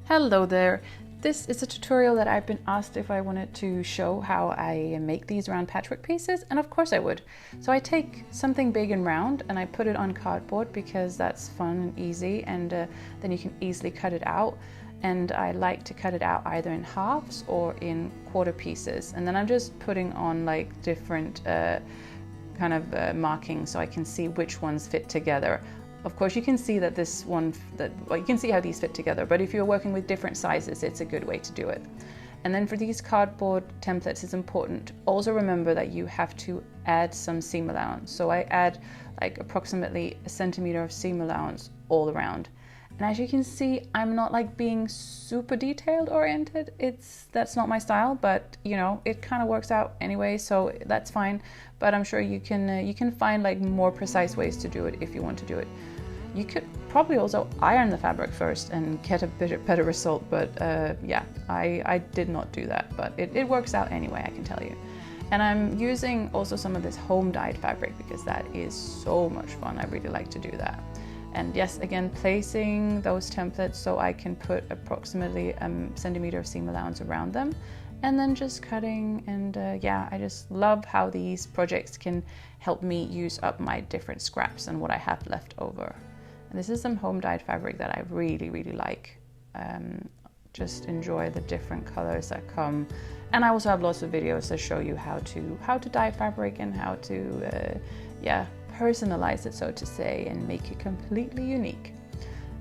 Hello there. This is a tutorial that I've been asked if I wanted to show how I make these round patchwork pieces, and of course I would. So I take something big and round and I put it on cardboard because that's fun and easy, and then you can easily cut it out. And I like to cut it out either in halves or in quarter pieces. And then I'm just putting on like different markings so I can see which ones fit together. Of course, you can see that you can see how these fit together, but if you're working with different sizes, it's a good way to do it. And then for these cardboard templates, it's important. Also remember that you have to add some seam allowance. So I add like approximately 1 centimeter of seam allowance all around. And as you can see, I'm not like being super detailed oriented. That's not my style, but you know, it kind of works out anyway, so that's fine. But I'm sure you can find like more precise ways to do it if you want to do it. You could probably also iron the fabric first and get a better result, but yeah, I did not do that, but it works out anyway, I can tell you. And I'm using also some of this home dyed fabric because that is so much fun. I really like to do that. And yes, again, placing those templates so I can put approximately 1 centimeter of seam allowance around them, and then just cutting. And yeah, I just love how these projects can help me use up my different scraps and what I have left over. And this is some home dyed fabric that I really, really like. Just enjoy the different colors that come. And I also have lots of videos that show you how to dye fabric and how to, yeah, personalize it, so to say, and make it completely unique.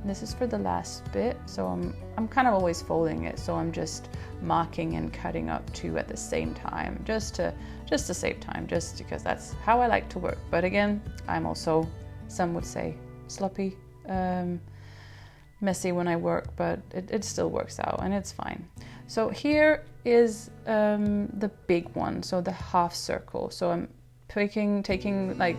And this is for the last bit, so I'm kind of always folding it, so I'm just marking and cutting up two at the same time, just to save time, just because that's how I like to work. But again, I'm also, some would say, sloppy, messy when I work, but it still works out and it's fine. So here is the big one, so the half circle. So I'm taking like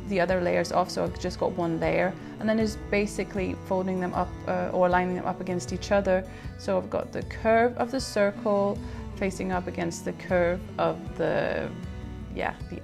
the other layers off, so I've just got one layer, and then just basically folding them up or lining them up against each other. So I've got the curve of the circle facing up against the curve of the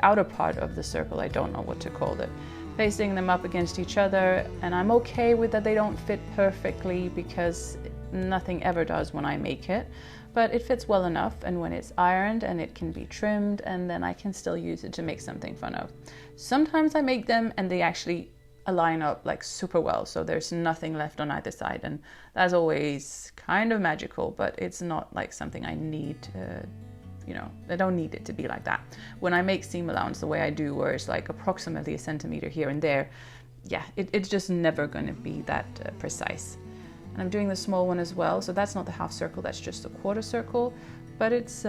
outer part of the circle, I don't know what to call it, facing them up against each other. And I'm okay with that they don't fit perfectly because nothing ever does when I make it, but it fits well enough, and when it's ironed and it can be trimmed, and then I can still use it to make something fun of. Sometimes I make them and they actually align up like super well, so there's nothing left on either side, and that's always kind of magical, but it's not like something I need to, you know, I don't need it to be like that. When I make seam allowance the way I do, where it's like approximately 1 centimeter here and there, yeah, it's just never going to be that precise. And I'm doing the small one as well, so that's not the half circle, that's just a quarter circle, but it's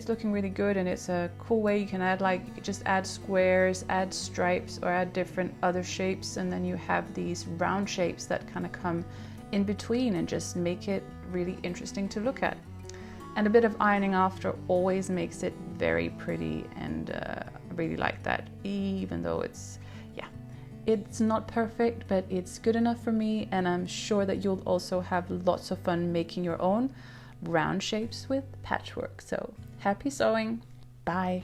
looking really good, and it's a cool way you can add, like, you could just add squares, add stripes, or add different other shapes, and then you have these round shapes that kind of come in between and just make it really interesting to look at. And a bit of ironing after always makes it very pretty, and I really like that, even though it's not perfect, but it's good enough for me, and I'm sure that you'll also have lots of fun making your own round shapes with patchwork. So happy sewing. Bye.